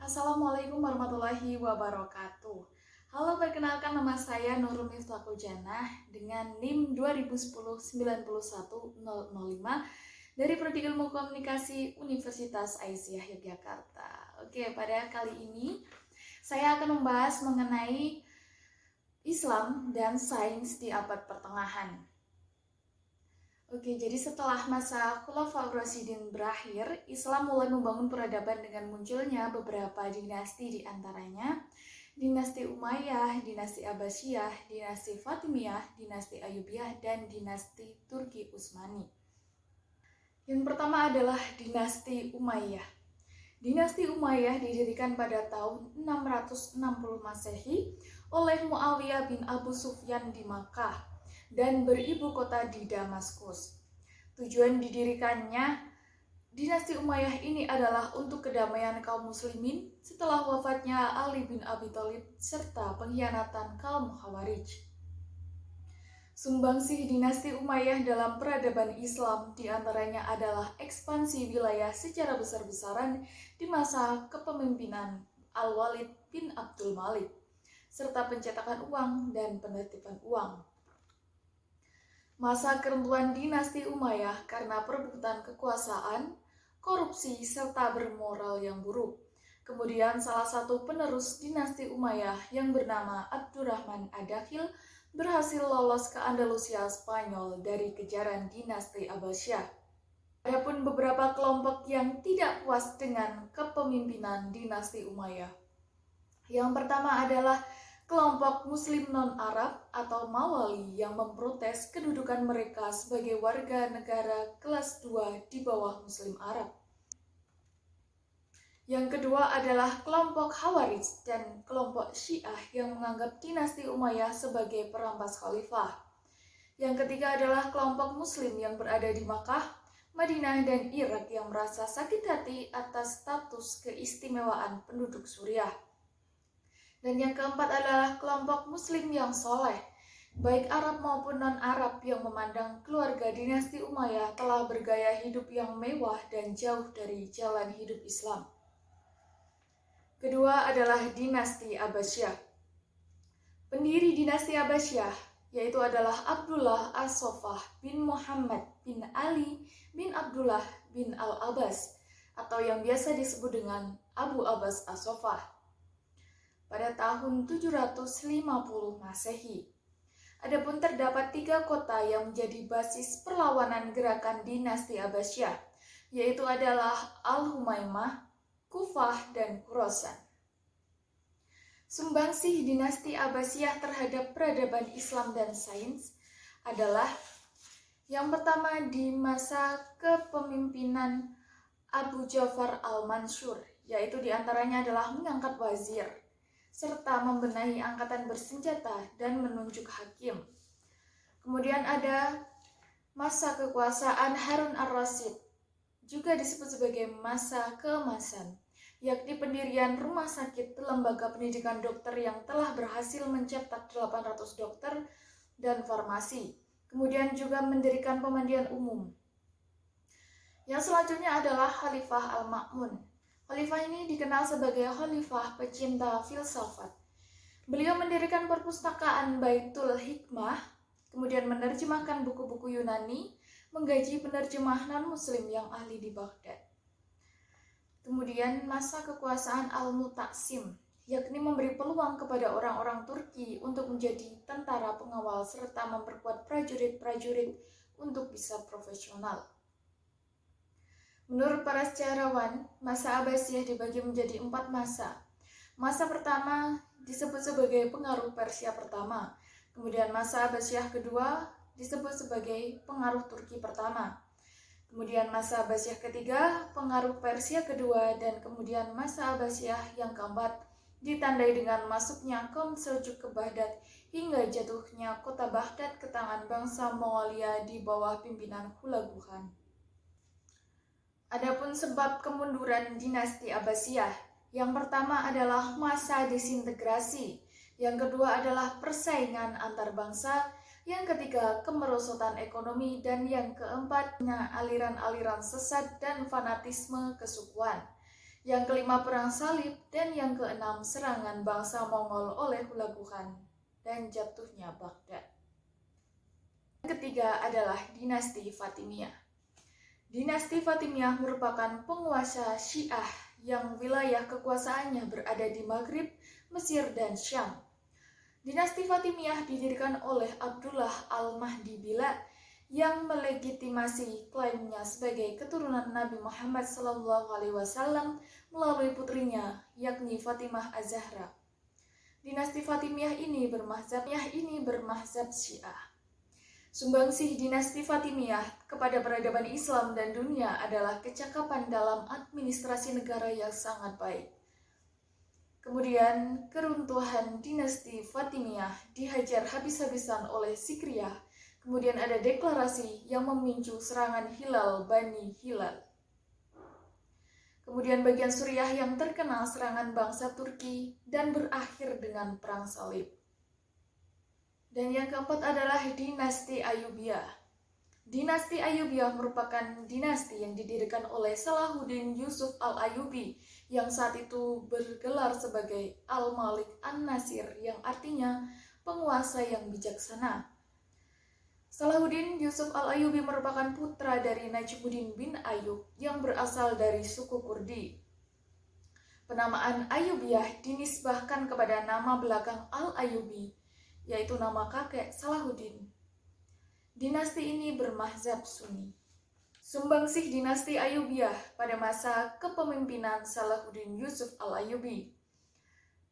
Assalamualaikum warahmatullahi wabarakatuh. Halo, perkenalkan nama saya Nurul Miftahul Janah dengan NIM 2010-91005 dari Prodi Ilmu Komunikasi Universitas Aisyah Yogyakarta. Oke, pada kali ini saya akan membahas mengenai Islam dan sains di abad pertengahan. Oke, jadi setelah masa Khulafaur Rasyidin berakhir, Islam mulai membangun peradaban dengan munculnya beberapa dinasti, di antaranya dinasti Umayyah, dinasti Abbasiyah, dinasti Fatimiyah, dinasti Ayyubiyah, dan dinasti Turki Utsmani. Yang pertama adalah dinasti Umayyah. Dinasti Umayyah didirikan pada tahun 660 Masehi oleh Muawiyah bin Abu Sufyan di Makkah dan beribu kota di Damaskus. Tujuan didirikannya dinasti Umayyah ini adalah untuk kedamaian kaum muslimin setelah wafatnya Ali bin Abi Thalib serta pengkhianatan kaum Khawarij. Sumbangsih dinasti Umayyah dalam peradaban Islam diantaranya adalah ekspansi wilayah secara besar-besaran di masa kepemimpinan Al-Walid bin Abdul Malik, serta pencetakan uang dan penertiban uang. Masa keruntuhan dinasti Umayyah karena perebutan kekuasaan, korupsi, serta bermoral yang buruk. Kemudian salah satu penerus dinasti Umayyah yang bernama Abdurrahman Ad-Dakhil berhasil lolos ke Andalusia Spanyol dari kejaran dinasti Abbasiyah. Adapun beberapa kelompok yang tidak puas dengan kepemimpinan dinasti Umayyah. Yang pertama adalah kelompok Muslim non-Arab atau Mawali yang memprotes kedudukan mereka sebagai warga negara kelas 2 di bawah Muslim Arab. Yang kedua adalah kelompok Khawarij dan kelompok Syiah yang menganggap dinasti Umayyah sebagai perampas khalifah. Yang ketiga adalah kelompok Muslim yang berada di Makkah, Madinah, dan Irak yang merasa sakit hati atas status keistimewaan penduduk Suriah. Dan yang keempat adalah kelompok Muslim yang soleh, baik Arab maupun non-Arab, yang memandang keluarga dinasti Umayyah telah bergaya hidup yang mewah dan jauh dari jalan hidup Islam. Kedua adalah dinasti Abbasiyah. Pendiri dinasti Abbasiyah yaitu adalah Abdullah As-Saffah bin Muhammad bin Ali bin Abdullah bin Al-Abbas, atau yang biasa disebut dengan Abu Abbas As-Saffah, pada tahun 750 Masehi. Adapun terdapat 3 kota yang menjadi basis perlawanan gerakan dinasti Abbasiyah, yaitu adalah Al-Humaimah, Kufah, dan Khurasan. Sumbangsih dinasti Abbasiyah terhadap peradaban Islam dan sains adalah yang pertama di masa kepemimpinan Abu Ja'far al-Mansur, yaitu diantaranya adalah mengangkat wazir, serta membenahi angkatan bersenjata dan menunjuk hakim. Kemudian ada masa kekuasaan Harun ar-Rasyid, juga disebut sebagai masa keemasan, yakni pendirian rumah sakit lembaga pendidikan dokter yang telah berhasil mencetak 800 dokter dan farmasi. Kemudian juga mendirikan pemandian umum. Yang selanjutnya adalah Khalifah Al-Ma'mun. Khalifah ini dikenal sebagai khalifah pecinta filsafat. Beliau mendirikan perpustakaan Baitul Hikmah, kemudian menerjemahkan buku-buku Yunani, menggaji penerjemah non-muslim yang ahli di Baghdad. Kemudian masa kekuasaan Al-Mutaksim, yakni memberi peluang kepada orang-orang Turki untuk menjadi tentara pengawal serta memperkuat prajurit-prajurit untuk bisa profesional. Menurut para sejarawan, masa Abbasiyah dibagi menjadi 4 masa. Masa pertama disebut sebagai pengaruh Persia pertama, kemudian masa Abbasiyah kedua disebut sebagai pengaruh Turki pertama, kemudian masa Abbasiyah ketiga pengaruh Persia kedua, dan kemudian masa Abbasiyah yang keempat ditandai dengan masuknya kaum Seljuk ke Baghdad hingga jatuhnya kota Baghdad ke tangan bangsa Mongolia di bawah pimpinan Hulagu Khan. Adapun sebab kemunduran dinasti Abbasiyah, yang pertama adalah masa disintegrasi, yang kedua adalah persaingan antar bangsa, yang ketiga kemerosotan ekonomi, dan yang keempatnya aliran-aliran sesat dan fanatisme kesukuan. Yang kelima perang salib, dan yang keenam serangan bangsa Mongol oleh Hulagu Khan dan jatuhnya Baghdad. Yang ketiga adalah dinasti Fatimiyah. Dinasti Fatimiyah merupakan penguasa Syiah yang wilayah kekuasaannya berada di Maghrib, Mesir, dan Syam. Dinasti Fatimiyah didirikan oleh Abdullah Al-Mahdi Bila yang melegitimasi klaimnya sebagai keturunan Nabi Muhammad SAW melalui putrinya, yakni Fatimah Az-Zahra. Dinasti Fatimiyah ini bermazhab Syiah. Sumbangsih dinasti Fatimiyah kepada peradaban Islam dan dunia adalah kecakapan dalam administrasi negara yang sangat baik. Kemudian keruntuhan dinasti Fatimiyah dihajar habis-habisan oleh Sikriyah. Kemudian ada deklarasi yang memicu serangan Hilal Bani Hilal. Kemudian bagian Suriah yang terkena serangan bangsa Turki dan berakhir dengan perang salib. Dan yang keempat adalah dinasti Ayyubiyah. Dinasti Ayyubiyah merupakan dinasti yang didirikan oleh Salahuddin Yusuf Al-Ayyubi yang saat itu bergelar sebagai Al-Malik An-Nasir yang artinya penguasa yang bijaksana. Salahuddin Yusuf Al-Ayyubi merupakan putra dari Najmuddin bin Ayyub yang berasal dari suku Kurdi. Penamaan Ayyubiyah dinisbahkan kepada nama belakang Al-Ayyubi, yaitu nama kakek Salahuddin. Dinasti ini bermazhab Sunni. Sumbangsih dinasti Ayyubiyah pada masa kepemimpinan Salahuddin Yusuf Al-Ayyubi.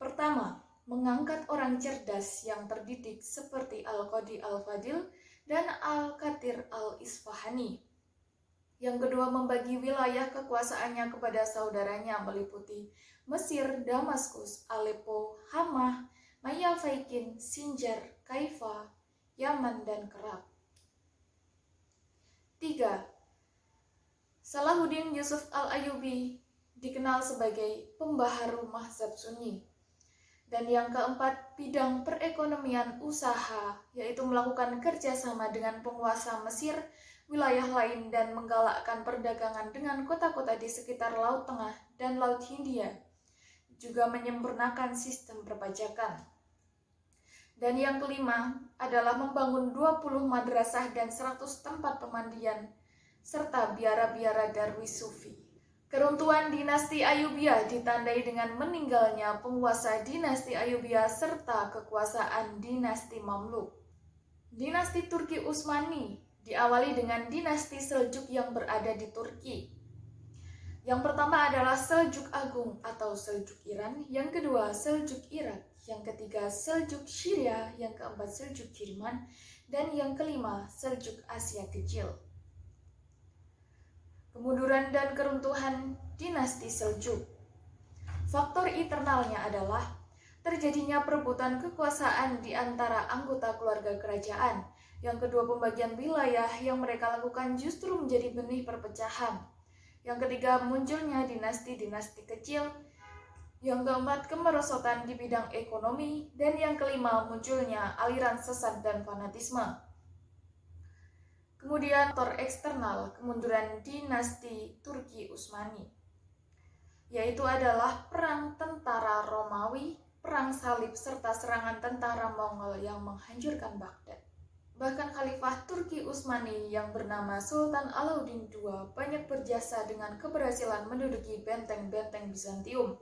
Pertama, mengangkat orang cerdas yang terdidik seperti Al-Qadi Al-Fadil dan Al-Katir Al-Isfahani. Yang kedua, membagi wilayah kekuasaannya kepada saudaranya meliputi Mesir, Damaskus, Aleppo, Hamah, Maya Faikin, Sinjar, Kaifa, Yaman, dan Kerak. 3. Salahuddin Yusuf Al-Ayyubi dikenal sebagai pembaharu mazhab Sunni. Dan yang keempat, bidang perekonomian usaha, yaitu melakukan kerjasama dengan penguasa Mesir, wilayah lain, dan menggalakkan perdagangan dengan kota-kota di sekitar Laut Tengah dan Laut Hindia. Juga menyempurnakan sistem perpajakan. Dan yang kelima adalah membangun 20 madrasah dan 100 tempat pemandian, serta biara-biara Darwis Sufi. Keruntuhan dinasti Ayyubiyah ditandai dengan meninggalnya penguasa dinasti Ayyubiyah serta kekuasaan dinasti Mamluk. Dinasti Turki Utsmani diawali dengan dinasti Seljuk yang berada di Turki. Yang pertama adalah Seljuk Agung atau Seljuk Iran, yang kedua Seljuk Irak, yang ketiga Seljuk Syria, yang keempat Seljuk Kiriman, dan yang kelima Seljuk Asia Kecil. Kemunduran dan keruntuhan dinasti Seljuk. Faktor internalnya adalah terjadinya perebutan kekuasaan di antara anggota keluarga kerajaan. Yang kedua, pembagian wilayah yang mereka lakukan justru menjadi benih perpecahan. Yang ketiga, munculnya dinasti-dinasti kecil. Yang keempat, kemerosotan di bidang ekonomi. Dan yang kelima, munculnya aliran sesat dan fanatisme. Kemudian, faktor eksternal kemunduran dinasti Turki Utsmani, yaitu adalah perang tentara Romawi, perang salib, serta serangan tentara Mongol yang menghancurkan Baghdad. Bahkan Khalifah Turki Utsmani yang bernama Sultan Alauddin II banyak berjasa dengan keberhasilan menduduki benteng-benteng Bizantium.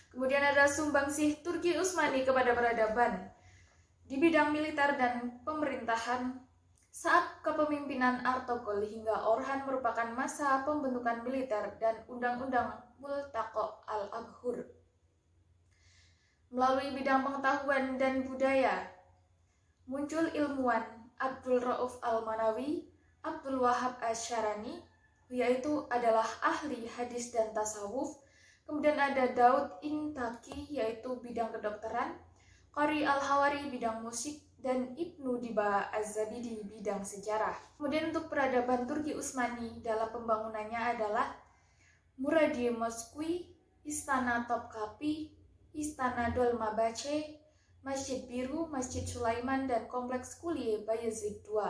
Kemudian ada sumbangsih Turki Utsmani kepada peradaban di bidang militer dan pemerintahan. Saat kepemimpinan Artogol hingga Orhan merupakan masa pembentukan militer dan undang-undang Multaqo al-Abhur. Melalui bidang pengetahuan dan budaya, muncul ilmuwan Abdul Rauf Al-Manawi, Abdul Wahab Asy-Syarani, yaitu adalah ahli hadis dan tasawuf. Kemudian ada Daud Intaki, yaitu bidang kedokteran, Qari Al-Hawari bidang musik, dan Ibnu Diba Az-Zabidi bidang sejarah. Kemudian untuk peradaban Turki Utsmani dalam pembangunannya adalah Muradi Moskwi, Istana Topkapi, Istana Dolmabahce, Masjid Biru, Masjid Sulaiman, dan Kompleks Kuliye Bayezid II.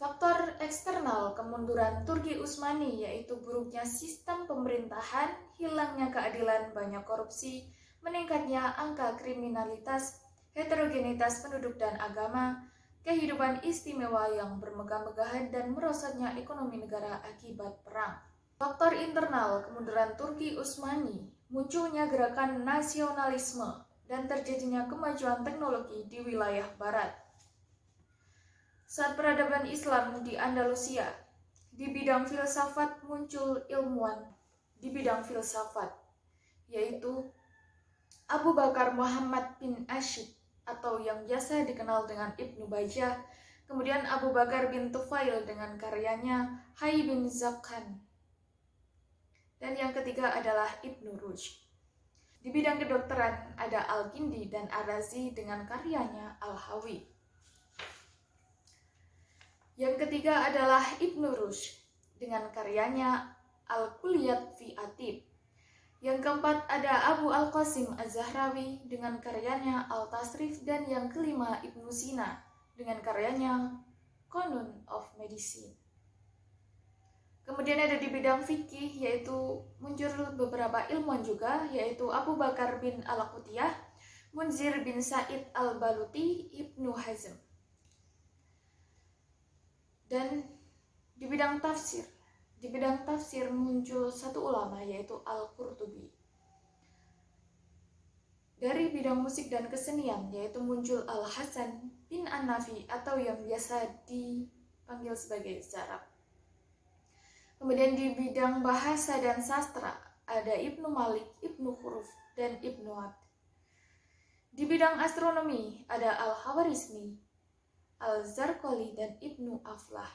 Faktor eksternal kemunduran Turki Utsmani yaitu buruknya sistem pemerintahan, hilangnya keadilan, banyak korupsi, meningkatnya angka kriminalitas, heterogenitas penduduk dan agama, kehidupan istimewa yang bermegah-megahan, dan merosotnya ekonomi negara akibat perang. Faktor internal kemunduran Turki Utsmani, munculnya gerakan nasionalisme, dan terjadinya kemajuan teknologi di wilayah barat. Saat peradaban Islam di Andalusia, di bidang filsafat muncul ilmuwan di bidang filsafat, yaitu Abu Bakar Muhammad bin Ashid atau yang biasa dikenal dengan Ibnu Bajjah, kemudian Abu Bakar bin Tufail dengan karyanya Hayy bin Zakhan, dan yang ketiga adalah Ibnu Rushd. Di bidang kedokteran ada Al-Kindi dan Ar-Razi dengan karyanya Al-Hawi. Yang ketiga adalah Ibnu Rushd dengan karyanya Al-Kulliyat fi Atib. Yang keempat ada Abu Al-Qasim Az-Zahrawi dengan karyanya Al-Tasrif, dan yang kelima Ibnu Sina dengan karyanya Qanun of Medicine. Kemudian ada di bidang fikih yaitu muncul beberapa ilmuwan juga, yaitu Abu Bakar bin Al-Qutiyah, Munzir bin Sa'id Al-Baluti, Ibnu Hazm. Dan di bidang tafsir muncul satu ulama yaitu Al-Qurtubi. Dari bidang musik dan kesenian yaitu muncul Al-Hasan bin An-Nafi atau yang biasa dipanggil sebagai Zarab. Kemudian di bidang bahasa dan sastra ada Ibnu Malik, Ibnu Khuruf, dan Ibnu Ad. Di bidang astronomi ada Al-Khawarizmi, Al-Zarqali, dan Ibnu Aflah.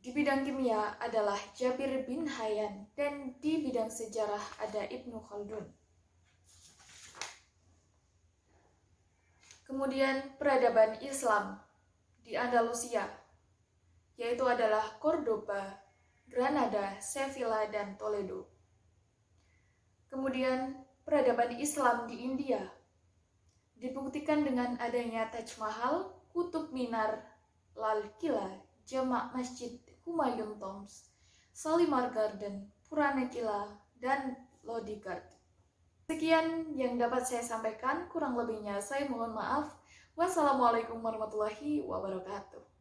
Di bidang kimia adalah Jabir bin Hayyan, dan di bidang sejarah ada Ibnu Khaldun. Kemudian peradaban Islam di Andalusia, yaitu adalah Cordoba, Granada, Sevilla, dan Toledo. Kemudian peradaban Islam di India dibuktikan dengan adanya Taj Mahal, Kutub Minar, Lal Qila, Jamak Masjid, Humayun Tombs, Shalimar Garden, Purana Qila, dan Lodi Garden. Sekian yang dapat saya sampaikan, kurang lebihnya saya mohon maaf. Wassalamualaikum warahmatullahi wabarakatuh.